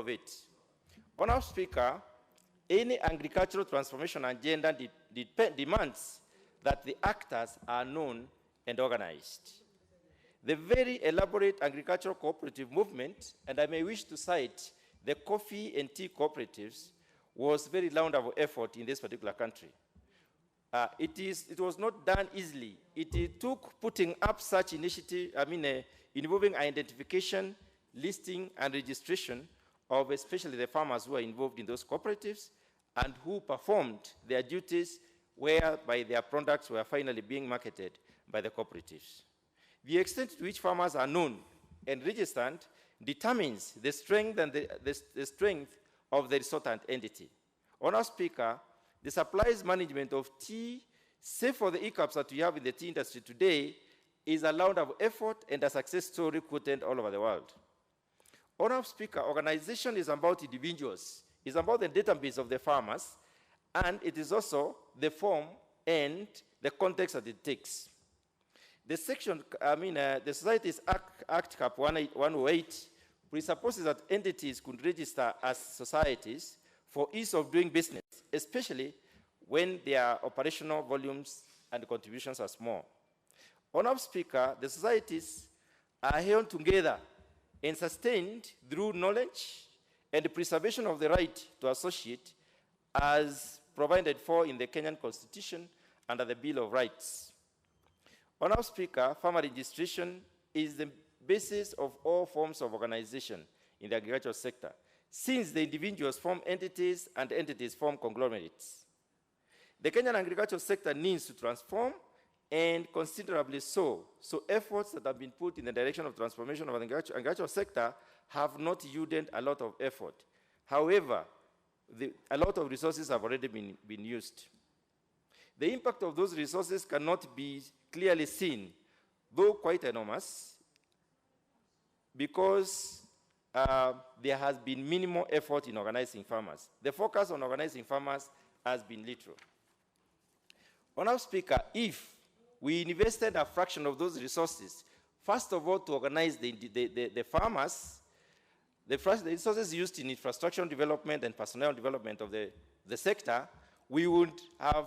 of it. Honourable Speaker, any agricultural transformation agenda demands that the actors are known and organized. The very elaborate agricultural cooperative movement, and I may wish to cite the coffee and tea cooperatives, was very laudable effort in this particular country. It was not done easily. It took putting up such initiative, involving identification, listing, and registration of especially the farmers who are involved in those cooperatives and who performed their duties whereby their products were finally being marketed by the cooperatives. The extent to which farmers are known and registered determines the strength and the strength of the resultant entity. Honourable Speaker, the supplies management of tea, save for the hiccups that we have in the tea industry today, is a laudable effort and a success story quoted all over the world. Honourable Speaker, organization is about individuals. It's about the database of the farmers, and it is also the form and the context that it takes. The section, the Societies Act Cap 108 presupposes that entities could register as societies for ease of doing business, especially when their operational volumes and contributions are small. Honourable Speaker, the societies are held together and sustained through knowledge and the preservation of the right to associate as provided for in the Kenyan Constitution under the Bill of Rights. Honourable Speaker, farmer registration is the basis of all forms of organization in the agricultural sector, since the individuals form entities and entities form conglomerates. The Kenyan agricultural sector needs to transform, and considerably so. So efforts that have been put in the direction of transformation of the agricultural sector have not yielded a lot of effort. However, a lot of resources have already been used. The impact of those resources cannot be clearly seen, though quite enormous, because there has been minimal effort in organizing farmers. The focus on organizing farmers has been little. Honourable Speaker, if we invested a fraction of those resources, first of all, to organize the farmers, the resources used in infrastructure development and personnel development of the sector, we would have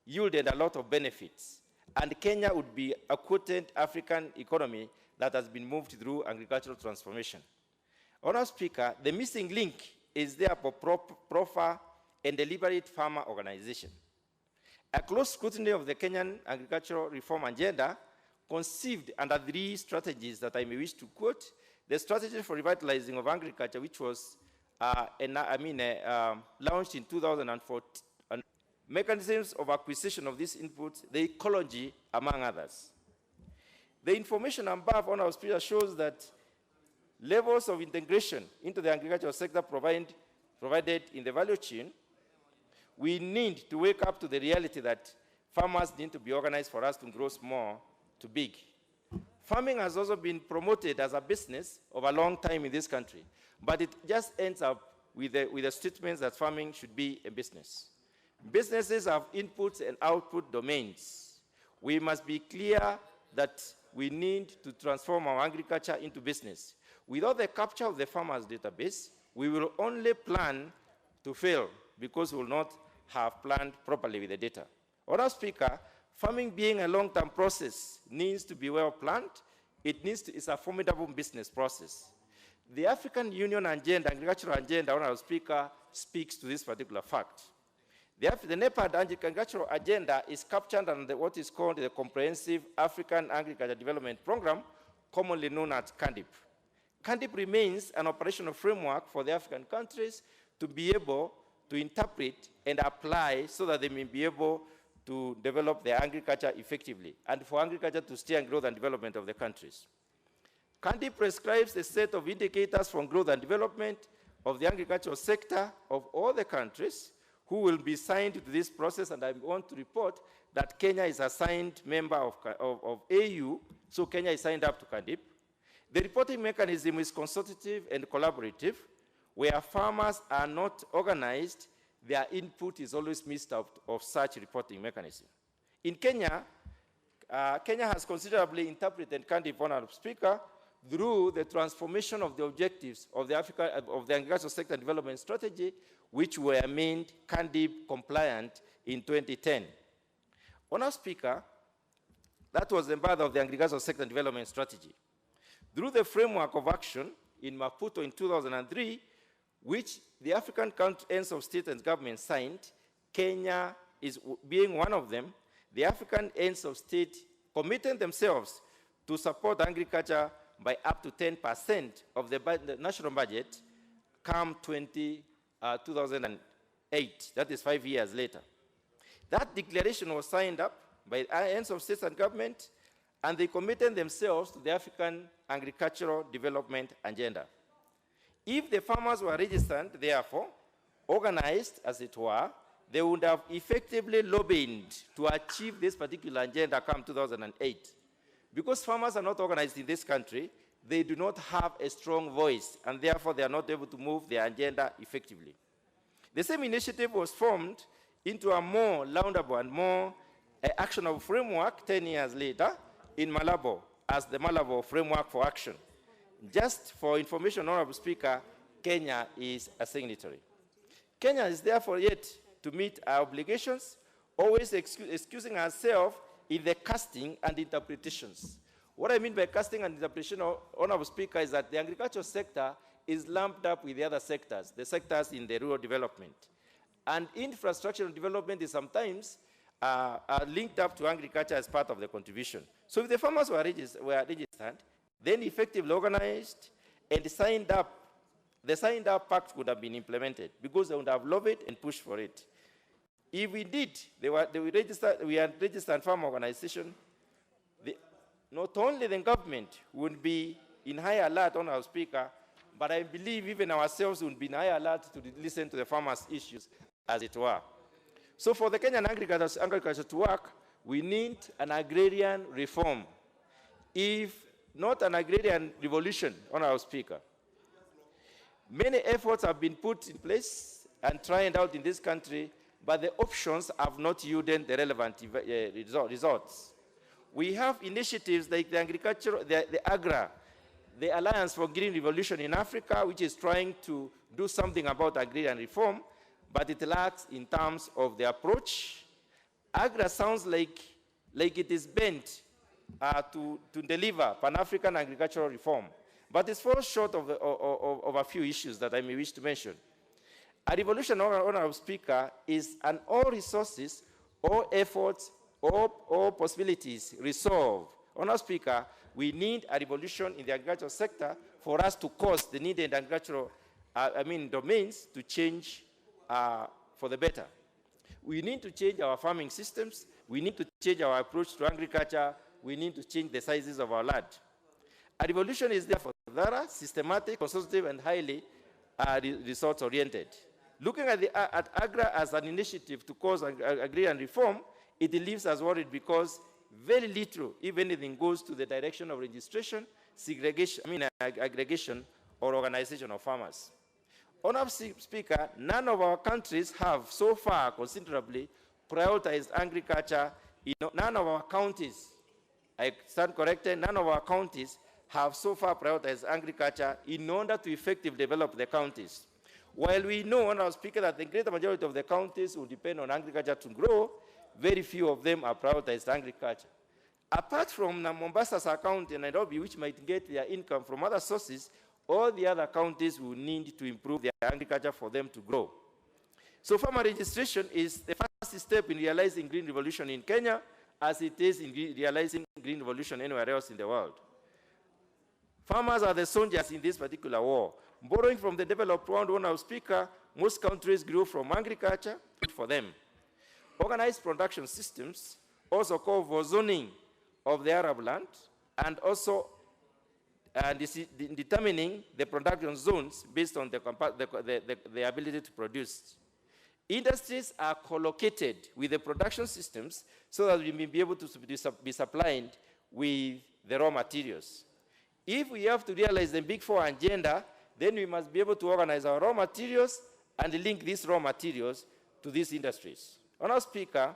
yielded a lot of benefits. And Kenya would be a quoted African economy that has been moved through agricultural transformation. Honourable Speaker, the missing link is therefore proper and deliberate farmer organization. A close scrutiny of the Kenyan agricultural reform agenda conceived under 3 strategies that I may wish to quote: the strategy for revitalizing of agriculture, which was launched in 2014, mechanisms of acquisition of these inputs, the ecology, among others. The information above, Honourable Speaker, shows that levels of integration into the agricultural sector provided in the value chain. We need to wake up to the reality that farmers need to be organized for us to grow small to big. Farming has also been promoted as a business over a long time in this country, but it just ends up with the statements that farming should be a business. Businesses have inputs and output domains. We must be clear that we need to transform our agriculture into business. Without the capture of the farmers' database, we will only plan to fail because we will not have planned properly with the data. Honourable Speaker, farming being a long-term process needs to be well planned. It's a formidable business process. The African Union agenda, agricultural agenda, Honourable Speaker, speaks to this particular fact. The NEPAD agricultural agenda is captured under what is called the Comprehensive African Agriculture Development Program, commonly known as CANDIP. CANDIP remains an operational framework for the African countries to be able to interpret and apply so that they may be able to develop their agriculture effectively and for agriculture to steer growth and development of the countries. CANDIP prescribes a set of indicators for growth and development of the agricultural sector of all the countries who will be signed to this process, and I want to report that Kenya is a signed member of AU, so Kenya is signed up to CANDIP. The reporting mechanism is consultative and collaborative. Where farmers are not organized, their input is always missed out of such reporting mechanism. In Kenya, Kenya has considerably interpreted CANDIP, Honourable Speaker, through the transformation of the objectives of the agricultural sector development strategy, which were made CANDIP compliant in 2010. Honourable Speaker, that was the birth of the agricultural sector development strategy. Through the framework of action in Maputo in 2003, which the African heads of state and government signed, Kenya is being one of them, the African heads of state committed themselves to support agriculture by up to 10% of the national budget come 2008, that is 5 years later. That declaration was signed up by the heads of states and government, and they committed themselves to the African agricultural development agenda. If the farmers were registered, therefore, organized as it were, they would have effectively lobbied to achieve this particular agenda come 2008. Because farmers are not organized in this country, they do not have a strong voice, and therefore they are not able to move their agenda effectively. The same initiative was formed into a more laudable and more actionable framework 10 years later in Malabo as the Malabo Framework for Action. Just for information, Honorable Speaker, Kenya is a signatory. Kenya is therefore yet to meet our obligations, always excusing ourselves in the casting and interpretations. What I mean by casting and interpretation, Honorable Speaker, is that the agricultural sector is lumped up with the other sectors, the sectors in the rural development. And infrastructure development is sometimes linked up to agriculture as part of the contribution. So if the farmers were registered, then effectively organized and signed up, the signed up pact would have been implemented because they would have lobbied and pushed for it. If we did, we had registered farm organization, not only the government would be in high alert, Honorable Speaker, but I believe even ourselves would be in high alert to listen to the farmers' issues, as it were. So for the Kenyan agriculture to work, we need an agrarian reform. If not an agrarian revolution, Honorable Speaker. Many efforts have been put in place and tried out in this country, but the options have not yielded the relevant results. We have initiatives like the AGRA, the Alliance for Green Revolution in Africa, which is trying to do something about agrarian reform, but it lacks in terms of the approach. AGRA sounds like it is bent to deliver Pan-African agricultural reform, but it falls short of a few issues that I may wish to mention. A revolution, Honorable Speaker, is an all resources, all efforts, all possibilities resolve. Honorable Speaker, we need a revolution in the agricultural sector for us to cause the needed agricultural domains to change for the better. We need to change our farming systems. We need to change our approach to agriculture. We need to change the sizes of our land. A revolution is therefore thorough, systematic, consultative, and highly resource-oriented. Looking at AGRA as an initiative to cause agrarian reform, it leaves us worried because very little, if anything, goes to the direction of registration, aggregation, or organization of farmers. Honorable Speaker, none of our countries have so far considerably prioritized agriculture. None of our counties, I stand corrected, none of our counties have so far prioritized agriculture in order to effectively develop the counties. While we know, Honorable Speaker, that the greater majority of the counties will depend on agriculture to grow, very few of them are prioritized agriculture. Apart from Mombasa's account in Nairobi, which might get their income from other sources, all the other counties will need to improve their agriculture for them to grow. So farmer registration is the first step in realizing green revolution in Kenya, as it is in realizing green revolution anywhere else in the world. Farmers are the soldiers in this particular war. Borrowing from the developed world, Honorable Speaker, most countries grew from agriculture for them. Organized production systems, also called for zoning of the Arab land, and also determining the production zones based on the ability to produce. Industries are collocated with the production systems so that we may be able to be supplied with the raw materials. If we have to realize the Big Four agenda, then we must be able to organize our raw materials and link these raw materials to these industries. Honorable Speaker,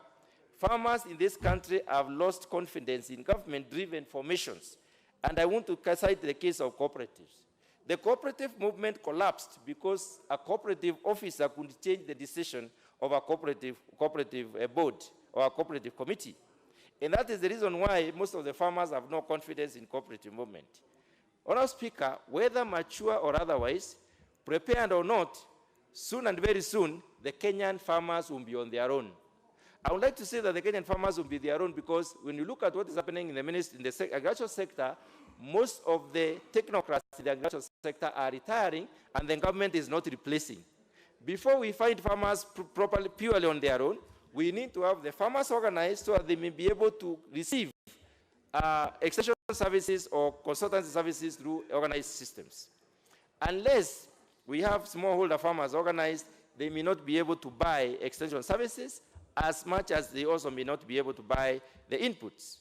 farmers in this country have lost confidence in government-driven formations And I want to cite the case of cooperatives. The cooperative movement collapsed because a cooperative officer could change the decision of a cooperative board or a cooperative committee. And that is the reason why most of the farmers have no confidence in cooperative movement. Honourable Speaker, whether mature or otherwise, prepared or not, soon and very soon, the Kenyan farmers will be on their own. I would like to say that the Kenyan farmers will be their own because when you look at what is happening in the agricultural sector, most of the technocrats in the agricultural sector are retiring and the government is not replacing. Before we find farmers properly, purely on their own, we need to have the farmers organized so that they may be able to receive extension services or consultancy services through organized systems. Unless we have smallholder farmers organized, they may not be able to buy extension services as much as they also may not be able to buy the inputs.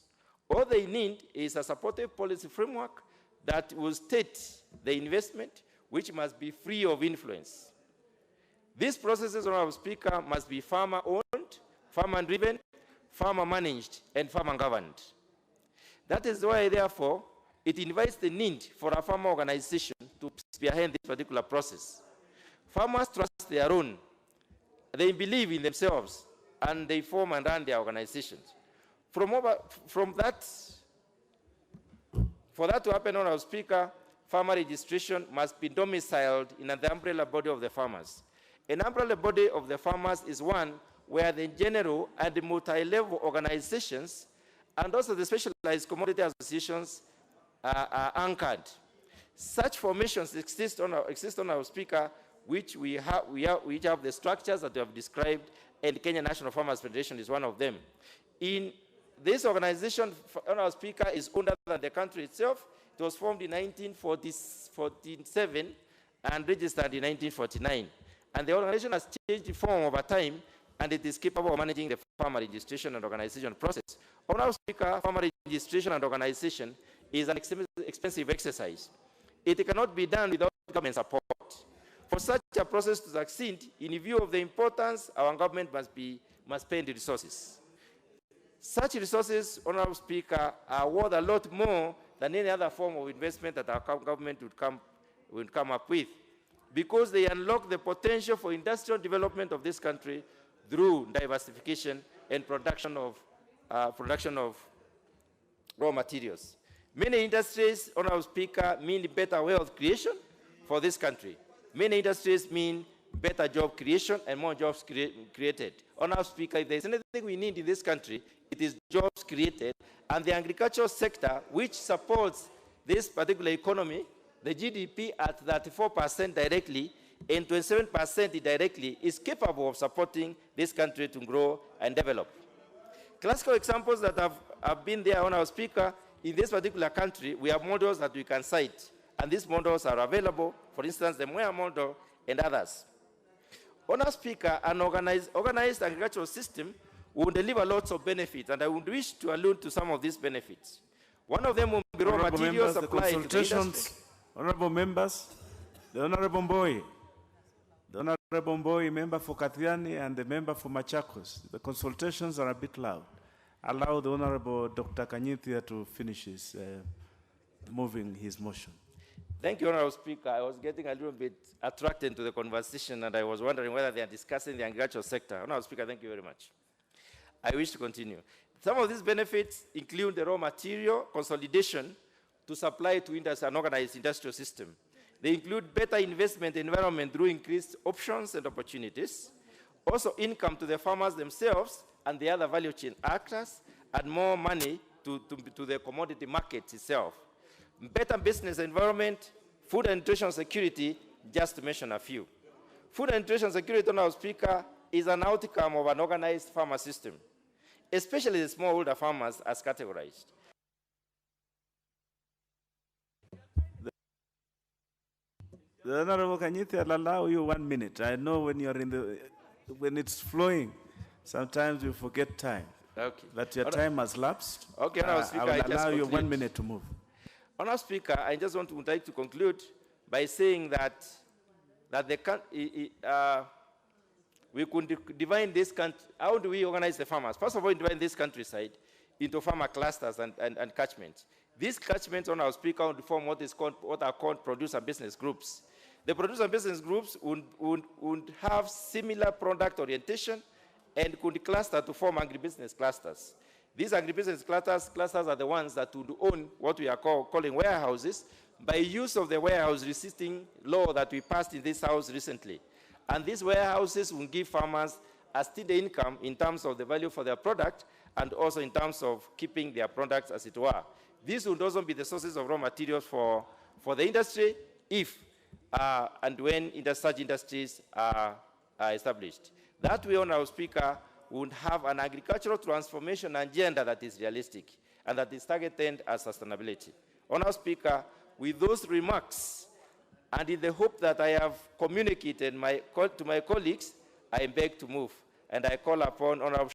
All they need is a supportive policy framework that will state the investment, which must be free of influence. These processes, Honourable Speaker, must be farmer-owned, farmer-driven, farmer-managed, and farmer-governed. That is why, therefore, it invites the need for a farmer organization to spearhead this particular process. Farmers trust their own. They believe in themselves, and they form and run their organizations. For that to happen, Honourable Speaker, farmer registration must be domiciled in the umbrella body of the farmers. An umbrella body of the farmers is one where the general and the multi-level organizations and also the specialized commodity associations are anchored. Such formations exist on our Speaker, which we have the structures that we have described, and the Kenya National Farmers Federation is one of them. In this organization, our Speaker, is older than the country itself. It was formed in 1947 and registered in 1949. And the organization has changed the form over time, and it is capable of managing the farmer registration and organization process. Honourable Speaker, farmer registration and organization is an expensive exercise. It cannot be done without government support. For such a process to succeed, in view of the importance, our government must spend the resources. Such resources, Honourable Speaker, are worth a lot more than any other form of investment that our government would come up with, because they unlock the potential for industrial development of this country through diversification and production of raw materials. Many industries, Honourable Speaker, mean better wealth creation for this country. Many industries mean better job creation and more jobs created. Honourable Speaker, if there is anything we need in this country, it is jobs created, and the agricultural sector, which supports this particular economy, the GDP at 34% directly and 27% indirectly, is capable of supporting this country to grow and develop. Classical examples that have been there, Honourable Speaker, in this particular country, we have models that we can cite, and these models are available, for instance, the Moya model and others. Honourable Speaker, an organized agricultural system will deliver lots of benefits, and I would wish to allude to some of these benefits. One of them will be raw material supply to the industry. Honourable members, the Honourable Boy, member for Kathiani and the member for Machakos. The consultations are a bit loud. Allow the Honourable Dr. Kanyithia to finish his moving his motion. Thank you, Honourable Speaker. I was getting a little bit attracted to the conversation, and I was wondering whether they are discussing the agricultural sector. Honourable Speaker, thank you very much. I wish to continue. Some of these benefits include the raw material consolidation to supply to industry, an organized industrial system. They include better investment environment through increased options and opportunities, also income to the farmers themselves and the other value chain actors, and more money to the commodity market itself. Better business environment, food and nutrition security, just to mention a few. Food and nutrition security, Honourable Speaker, is an outcome of an organized farmer system, especially the smallholder farmers as categorized. The Honourable Kanyithia, I'll allow you 1 minute. I know when you're when it's flowing, sometimes you forget time. Okay. But your time has lapsed. Okay, Honourable Speaker, I will allow you 1 minute to move. Honourable Speaker, I just would like to conclude by saying that we could divide this country. How do we organize the farmers? First of all, divide this countryside into farmer clusters and catchments. These catchments, Honorable Speaker, would form what are called producer business groups. The producer business groups would have similar product orientation and could cluster to form agribusiness clusters. These agribusiness clusters are the ones that would own what we are calling warehouses by use of the warehouse resisting law that we passed in this house recently. And these warehouses will give farmers a steady income in terms of the value for their product and also in terms of keeping their products, as it were. These would also be the sources of raw materials for the industry if and when such industries are established. That way, Honorable Speaker, would have an agricultural transformation agenda that is realistic and that is targeted at sustainability. Honorable Speaker, with those remarks, and in the hope that I have communicated to my colleagues, I beg to move, and I call upon Honorable